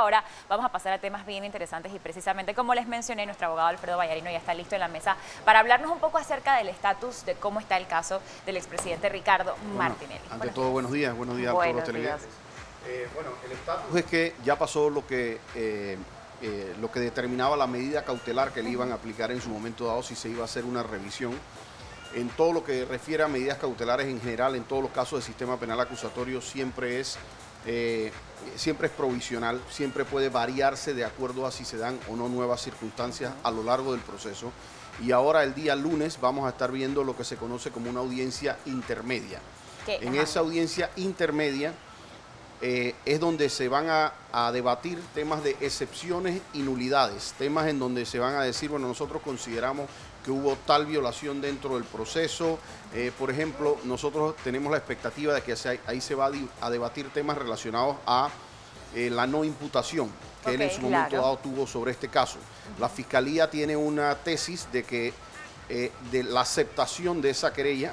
ahora vamos a pasar a temas bien interesantes y precisamente como les mencioné, nuestro abogado Alfredo Vallarino ya está listo en la mesa para hablarnos un poco acerca del estatus de cómo está el caso del expresidente Ricardo Martinelli. Ante todo, buenos días a todos los televidentes. Bueno, el estatus es que ya pasó lo que determinaba la medida cautelar que le iban a aplicar en su momento dado si se iba a hacer una revisión. En todo lo que refiere a medidas cautelares en general, en todos los casos del sistema penal acusatorio, siempre es provisional, siempre puede variarse de acuerdo a si se dan o no nuevas circunstancias a lo largo del proceso. Y ahora el día lunes vamos a estar viendo lo que se conoce como una audiencia intermedia. En esa audiencia intermedia es donde se van a debatir temas de excepciones y nulidades, temas en donde se van a decir, bueno, nosotros consideramos que hubo tal violación dentro del proceso. Por ejemplo, nosotros tenemos la expectativa de que ahí se va a debatir temas relacionados a la no imputación que él en su momento dado tuvo sobre este caso. La Fiscalía tiene una tesis de que de la aceptación de esa querella,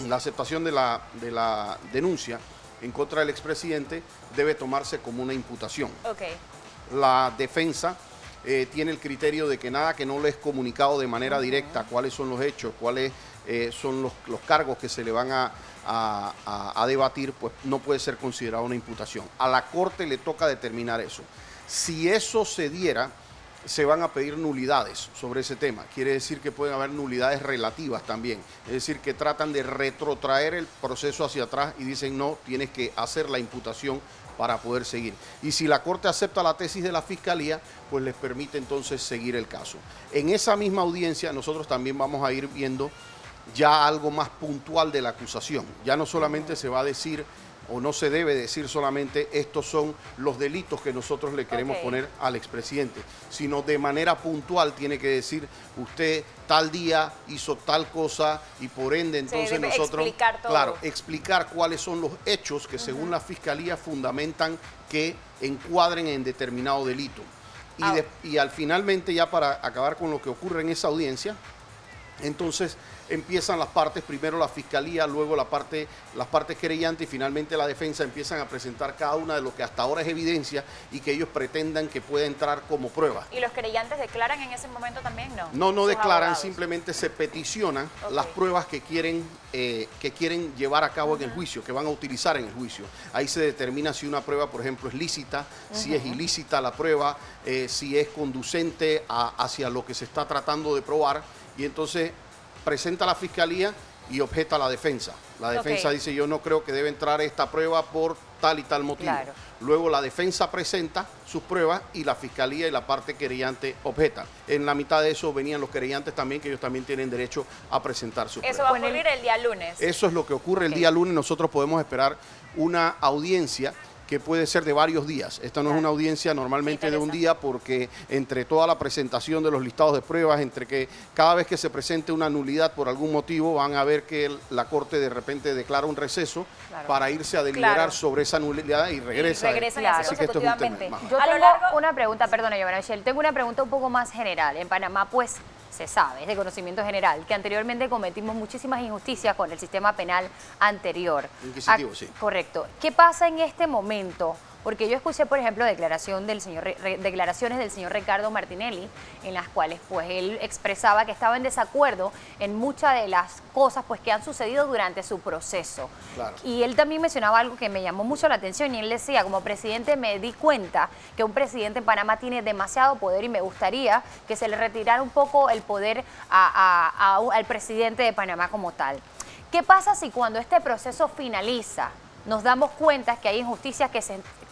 la aceptación de la denuncia en contra del expresidente debe tomarse como una imputación. La defensa tiene el criterio de que nada que no le es comunicado de manera directa cuáles son los hechos, cuáles son los cargos que se le van a debatir, pues no puede ser considerado una imputación. A la Corte le toca determinar eso. Si eso se diera, se van a pedir nulidades sobre ese tema. Quiere decir que pueden haber nulidades relativas también. Es decir, que tratan de retrotraer el proceso hacia atrás y dicen, no, tienes que hacer la imputación para poder seguir. Y si la Corte acepta la tesis de la Fiscalía, pues les permite entonces seguir el caso. En esa misma audiencia nosotros también vamos a ir viendo ya algo más puntual de la acusación. Ya no solamente se va a decir, o no se debe decir solamente estos son los delitos que nosotros le queremos poner al expresidente, sino de manera puntual tiene que decir, usted tal día hizo tal cosa y por ende entonces nosotros, explicar cuáles son los hechos que según la Fiscalía fundamentan que encuadren en determinado delito. Y al finalmente, ya para acabar con lo que ocurre en esa audiencia, entonces empiezan las partes, primero la Fiscalía, luego las partes querellantes y finalmente la defensa empiezan a presentar cada una de lo que hasta ahora es evidencia y que ellos pretendan que pueda entrar como prueba. ¿Y los querellantes declaran en ese momento también? No declaran, simplemente se peticionan las pruebas que quieren llevar a cabo en el juicio, que van a utilizar en el juicio. Ahí se determina si una prueba, por ejemplo, es lícita, si es ilícita la prueba, si es conducente hacia lo que se está tratando de probar, y entonces presenta la Fiscalía y objeta la defensa. La defensa dice, yo no creo que debe entrar esta prueba por tal y tal motivo. Luego la defensa presenta sus pruebas y la Fiscalía y la parte querellante objeta. En la mitad de eso venían los querellantes también, que ellos también tienen derecho a presentar sus pruebas. Eso va a ocurrir el día lunes. Eso es lo que ocurre el día lunes. Nosotros podemos esperar una audiencia que puede ser de varios días. Esta no es una audiencia normalmente de un día, porque entre toda la presentación de los listados de pruebas, entre que cada vez que se presente una nulidad por algún motivo, van a ver que la Corte de repente declara un receso para irse a deliberar sobre esa nulidad y regresa. Así que esto es un tema. Yo tengo una pregunta, perdona, Giovanna Michelle, tengo una pregunta un poco más general. En Panamá, pues, se sabe, es de conocimiento general, que anteriormente cometimos muchísimas injusticias con el sistema penal anterior. Inquisitivo, sí. Correcto. ¿Qué pasa en este momento? Porque yo escuché, por ejemplo, declaraciones del señor Ricardo Martinelli, en las cuales pues él expresaba que estaba en desacuerdo en muchas de las cosas pues que han sucedido durante su proceso. Y él también mencionaba algo que me llamó mucho la atención, y él decía, como presidente me di cuenta que un presidente en Panamá tiene demasiado poder y me gustaría que se le retirara un poco el poder al presidente de Panamá como tal. ¿Qué pasa si cuando este proceso finaliza nos damos cuenta que hay injusticias que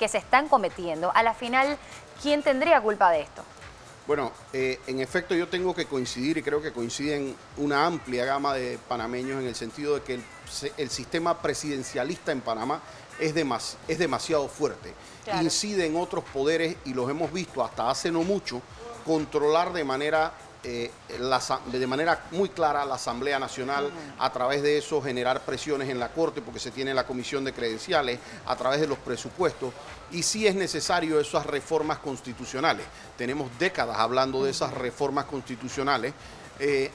se están cometiendo? A la final, ¿quién tendría culpa de esto? Bueno, en efecto yo tengo que coincidir, y creo que coinciden una amplia gama de panameños, en el sentido de que el sistema presidencialista en Panamá es demasiado fuerte. Incide en otros poderes, y los hemos visto hasta hace no mucho, controlar de manera muy clara la Asamblea Nacional, a través de eso generar presiones en la Corte, porque se tiene la comisión de credenciales, a través de los presupuestos, y sí es necesario esas reformas constitucionales. Tenemos décadas hablando de esas reformas constitucionales.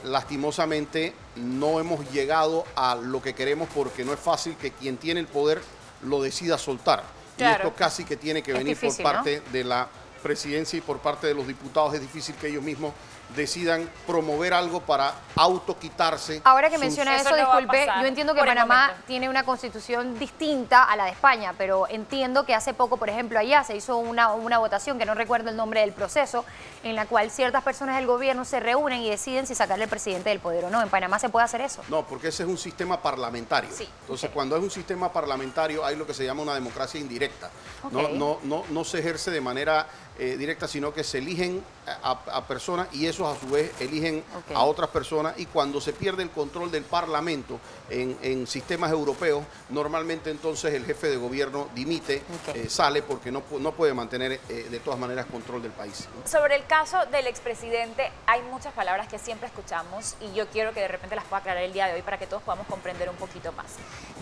Lastimosamente no hemos llegado a lo que queremos, porque no es fácil que quien tiene el poder lo decida soltar. Claro. Y esto casi que tiene que venir difícil, por parte de la presidencia y por parte de los diputados. Es difícil que ellos mismos decidan promover algo para autoquitarse. Ahora que menciona eso, no va a disculpe, pasar yo entiendo que por el Panamá momento. tiene una constitución distinta a la de España, pero entiendo que hace poco, por ejemplo, allá se hizo una votación, que no recuerdo el nombre del proceso, en la cual ciertas personas del gobierno se reúnen y deciden si sacarle al presidente del poder o no. ¿En Panamá se puede hacer eso? No, porque ese es un sistema parlamentario. Sí. Entonces, cuando es un sistema parlamentario, hay lo que se llama una democracia indirecta. Ok. No se ejerce de manera directa, sino que se eligen a personas y esos a su vez eligen Ok. a otras personas, y cuando se pierde el control del Parlamento en sistemas europeos, normalmente entonces el jefe de gobierno dimite, Ok. sale porque no puede mantener de todas maneras control del país, ¿no? Sobre el caso del expresidente, hay muchas palabras que siempre escuchamos y yo quiero que de repente las pueda aclarar el día de hoy para que todos podamos comprender un poquito más.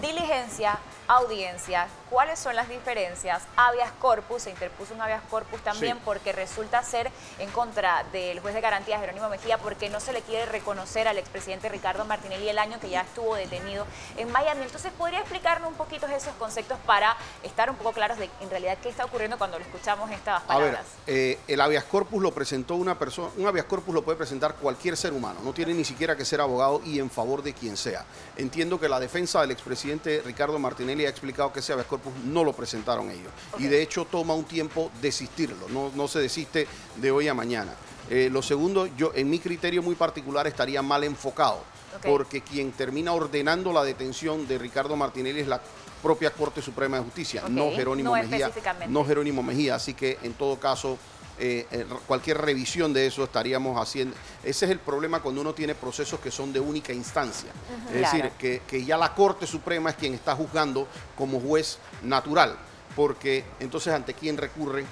Diligencia, audiencia, ¿cuáles son las diferencias? Habeas corpus, se interpuso un habeas corpus también Sí. porque resulta ser en contra del juez de garantías Jerónimo Mejía, porque no se le quiere reconocer al expresidente Ricardo Martinelli el año que ya estuvo detenido en Miami. Entonces, ¿podría explicarnos un poquito esos conceptos para estar un poco claros de en realidad qué está ocurriendo cuando lo escuchamos estas A ver, palabras? el habeas corpus lo presentó una persona. Un habeas corpus lo puede presentar cualquier ser humano, no tiene ni siquiera que ser abogado y en favor de quien sea. Entiendo que la defensa del expresidente Ricardo Martinelli ha explicado que ese habeas corpus no lo presentaron ellos. Ok. Y de hecho toma un tiempo desistirlo, no se desiste de hoy a mañana. Lo segundo, yo en mi criterio muy particular estaría mal enfocado, Ok. porque quien termina ordenando la detención de Ricardo Martinelli es la propia Corte Suprema de Justicia, Ok. no Jerónimo No Mejía. específicamente. No Jerónimo Mejía, así que en todo caso cualquier revisión de eso estaríamos haciendo. Ese es el problema cuando uno tiene procesos que son de única instancia. Es decir, Claro. que ya la Corte Suprema es quien está juzgando como juez natural, porque entonces ante quién recurre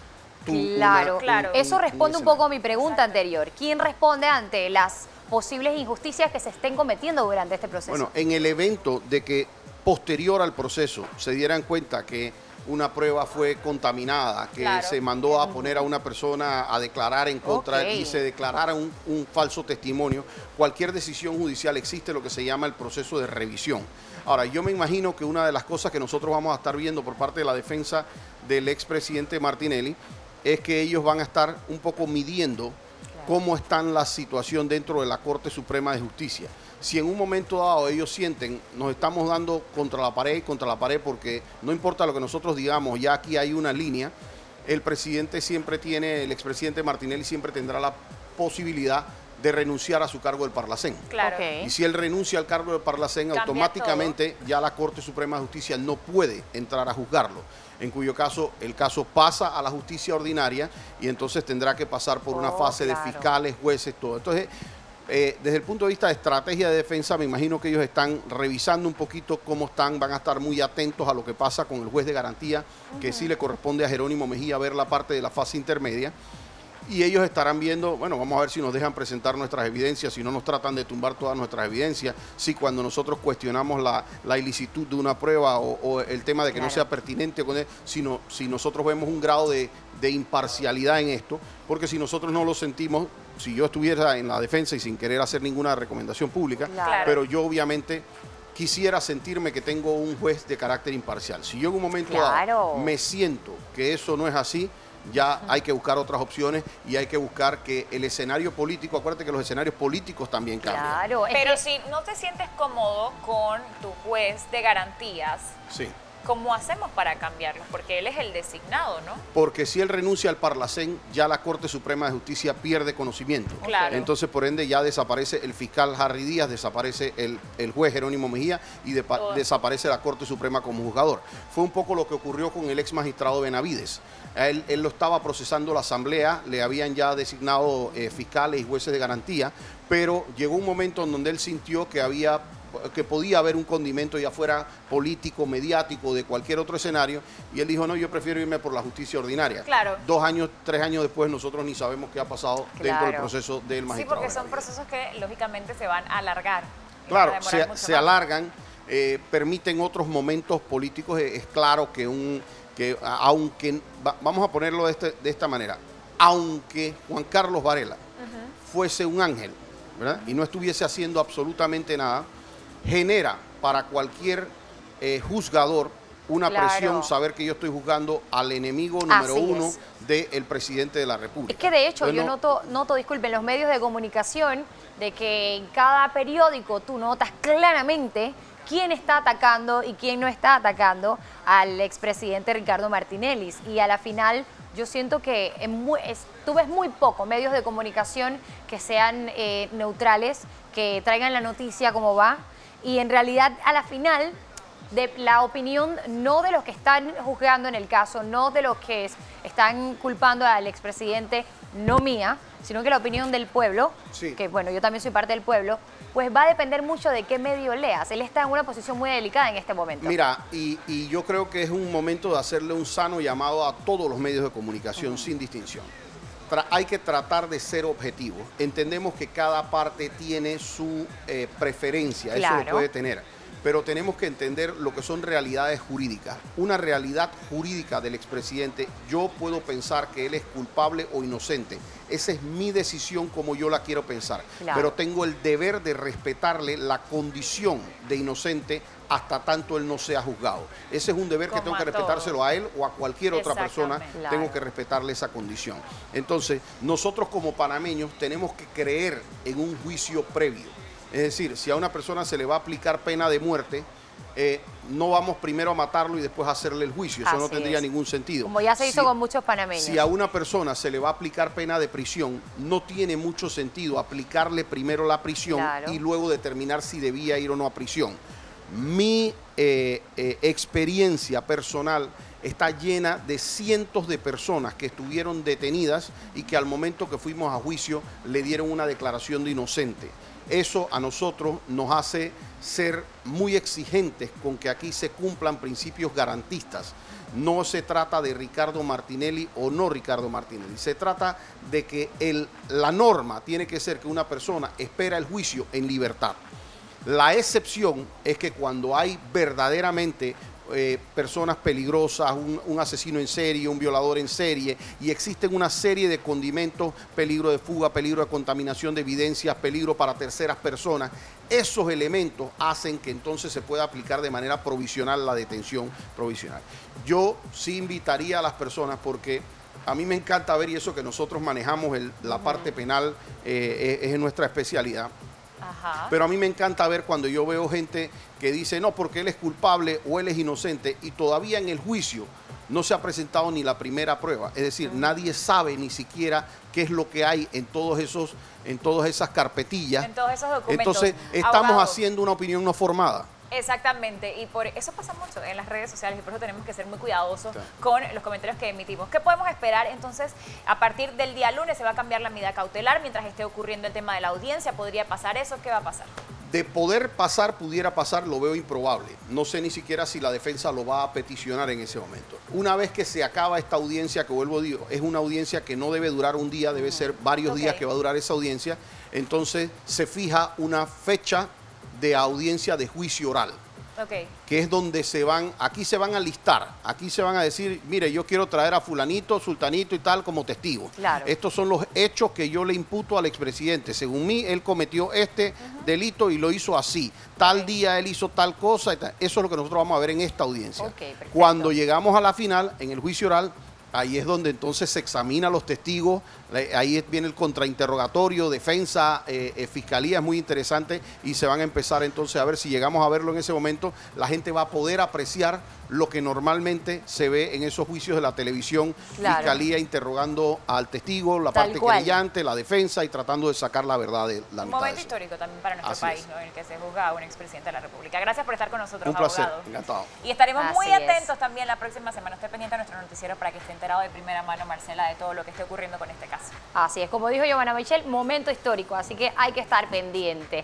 tú. Claro, Claro. Eso responde un poco a escenario. mi pregunta anterior. ¿Quién responde ante las posibles injusticias que se estén cometiendo durante este proceso? Bueno, en el evento de que posterior al proceso se dieran cuenta que una prueba fue contaminada, que Claro. se mandó a poner a una persona a declarar en contra Ok. y se declarara un falso testimonio, cualquier decisión judicial existe lo que se llama el proceso de revisión. Ahora, yo me imagino que una de las cosas que nosotros vamos a estar viendo por parte de la defensa del expresidente Martinelli es que ellos van a estar un poco midiendo cómo está la situación dentro de la Corte Suprema de Justicia. Si en un momento dado ellos sienten, nos estamos dando contra la pared porque no importa lo que nosotros digamos, ya aquí hay una línea, el expresidente Martinelli siempre tendrá la posibilidad de renunciar a su cargo del Parlacén. Claro. Ok. Y si él renuncia al cargo del Parlacén, Cambia automáticamente ya la Corte Suprema de Justicia no puede entrar a juzgarlo, en cuyo caso el caso pasa a la justicia ordinaria y entonces tendrá que pasar por una fase claro. de fiscales, jueces, todo. Entonces, desde el punto de vista de estrategia de defensa, me imagino que ellos están revisando un poquito cómo están, van a estar muy atentos a lo que pasa con el juez de garantía, que sí le corresponde a Jerónimo Mejía ver la parte de la fase intermedia. Y ellos estarán viendo, bueno, vamos a ver si nos dejan presentar nuestras evidencias, si no nos tratan de tumbar todas nuestras evidencias, si cuando nosotros cuestionamos la ilicitud de una prueba o el tema de que no Claro. sea pertinente, si nosotros vemos un grado de imparcialidad en esto, porque si nosotros no lo sentimos, si yo estuviera en la defensa y sin querer hacer ninguna recomendación pública, Claro. pero yo obviamente quisiera sentirme que tengo un juez de carácter imparcial. Si yo en un momento dado Claro. me siento que eso no es así, ya hay que buscar otras opciones y hay que buscar que el escenario político, acuérdate que los escenarios políticos también cambian. Claro, es Pero que- si no te sientes cómodo con tu juez de garantías, Sí. ¿cómo hacemos para cambiarlos? Porque él es el designado, ¿no? Porque si él renuncia al Parlacén, ya la Corte Suprema de Justicia pierde conocimiento. Claro. Entonces, por ende, ya desaparece el fiscal Harry Díaz, desaparece el juez Jerónimo Mejía y Todo. desaparece la Corte Suprema como juzgador. Fue un poco lo que ocurrió con el ex magistrado Benavides. Él lo estaba procesando la Asamblea, le habían ya designado fiscales y jueces de garantía, pero llegó un momento en donde él sintió que podía haber un condimento, ya fuera político, mediático, de cualquier otro escenario, y él dijo, no, yo prefiero irme por la justicia ordinaria. Claro. 2 años, 3 años después, nosotros ni sabemos qué ha pasado dentro del Claro. proceso del Sí, magistrado. porque son Benavides. procesos que lógicamente se van a alargar. y Claro, van a demorar mucho se más. alargan, permiten otros momentos políticos. Es claro que aunque, vamos a ponerlo de esta manera, aunque Juan Carlos Varela fuese un ángel, ¿verdad? Y no estuviese haciendo absolutamente nada, genera para cualquier juzgador una presión saber que yo estoy juzgando al enemigo número uno del presidente de la República. Es que de hecho yo noto, disculpen, los medios de comunicación, de que en cada periódico tú notas claramente quién está atacando y quién no está atacando al expresidente Ricardo Martinelli. Y a la final yo siento que tú ves muy poco medios de comunicación que sean neutrales, que traigan la noticia como va. Y en realidad a la final de la opinión no de los que están juzgando en el caso, no de los que están culpando al expresidente, no mía, sino que la opinión del pueblo, que bueno, yo también soy parte del pueblo, pues va a depender mucho de qué medio leas. Él está en una posición muy delicada en este momento. Mira, y yo creo que es un momento de hacerle un sano llamado a todos los medios de comunicación sin distinción. Hay que tratar de ser objetivos. Entendemos que cada parte tiene su preferencia, eso lo puede tener. Pero tenemos que entender lo que son realidades jurídicas. Una realidad jurídica del expresidente, yo puedo pensar que él es culpable o inocente. Esa es mi decisión como yo la quiero pensar. Pero tengo el deber de respetarle la condición de inocente hasta tanto él no sea juzgado. Ese es un deber que tengo que respetárselo a él o a cualquier otra persona. Tengo que respetarle esa condición. Entonces, nosotros como panameños tenemos que creer en un juicio previo. Es decir, si a una persona se le va a aplicar pena de muerte, no vamos primero a matarlo y después a hacerle el juicio. Eso no tendría ningún sentido. Como ya se hizo con muchos panameños. Si a una persona se le va a aplicar pena de prisión, no tiene mucho sentido aplicarle primero la prisión y luego determinar si debía ir o no a prisión. Mi experiencia personal está llena de cientos de personas que estuvieron detenidas y que al momento que fuimos a juicio le dieron una declaración de inocente. Eso a nosotros nos hace ser muy exigentes con que aquí se cumplan principios garantistas. No se trata de Ricardo Martinelli o no Ricardo Martinelli. Se trata de que la norma tiene que ser que una persona espera el juicio en libertad. La excepción es que cuando hay verdaderamente personas peligrosas, un asesino en serie, un violador en serie, y existen una serie de condimentos, peligro de fuga, peligro de contaminación de evidencias, peligro para terceras personas, esos elementos hacen que entonces se pueda aplicar de manera provisional la detención provisional. Yo sí invitaría a las personas, porque a mí me encanta ver, y eso que nosotros manejamos la parte penal es nuestra especialidad. Pero a mí me encanta ver cuando yo veo gente que dice no, porque él es culpable o él es inocente, y todavía en el juicio no se ha presentado ni la primera prueba. Es decir, nadie sabe ni siquiera qué es lo que hay en todas esas carpetillas. En todos esos documentos. Entonces, estamos haciendo una opinión no formada. Exactamente, y por eso pasa mucho en las redes sociales y por eso tenemos que ser muy cuidadosos con los comentarios que emitimos. ¿Qué podemos esperar? Entonces, a partir del día lunes se va a cambiar la medida cautelar mientras esté ocurriendo el tema de la audiencia. ¿Podría pasar eso? ¿Qué va a pasar? De poder pasar, pudiera pasar, lo veo improbable. No sé ni siquiera si la defensa lo va a peticionar en ese momento. Una vez que se acaba esta audiencia, que vuelvo a decir, es una audiencia que no debe durar un día, debe ser varios días que va a durar esa audiencia, entonces se fija una fecha de audiencia de juicio oral. Que es donde aquí se van a listar, aquí se van a decir, mire, yo quiero traer a fulanito, sultanito y tal como testigo. Estos son los hechos que yo le imputo al expresidente. Según mí, él cometió este delito y lo hizo así. Tal día él hizo tal cosa y tal. Eso es lo que nosotros vamos a ver en esta audiencia. Cuando llegamos a la final, en el juicio oral, ahí es donde entonces se examina los testigos, ahí viene el contrainterrogatorio, defensa, fiscalía, es muy interesante, y se van a empezar entonces a ver, si llegamos a verlo en ese momento, la gente va a poder apreciar lo que normalmente se ve en esos juicios de la televisión, fiscalía interrogando al testigo, la parte querellante, la defensa y tratando de sacar la verdad de la mitad. Un momento histórico también para nuestro país, ¿no? En el que se juzga a un expresidente de la República. Gracias por estar con nosotros, un placer, abogado. Encantado. Y estaremos muy atentos también la próxima semana. Esté pendiente de nuestro noticiero para que esté enterado de primera mano, Marcela, de todo lo que esté ocurriendo con este caso. Así es, como dijo Giovanna Michelle, momento histórico, así que hay que estar pendiente.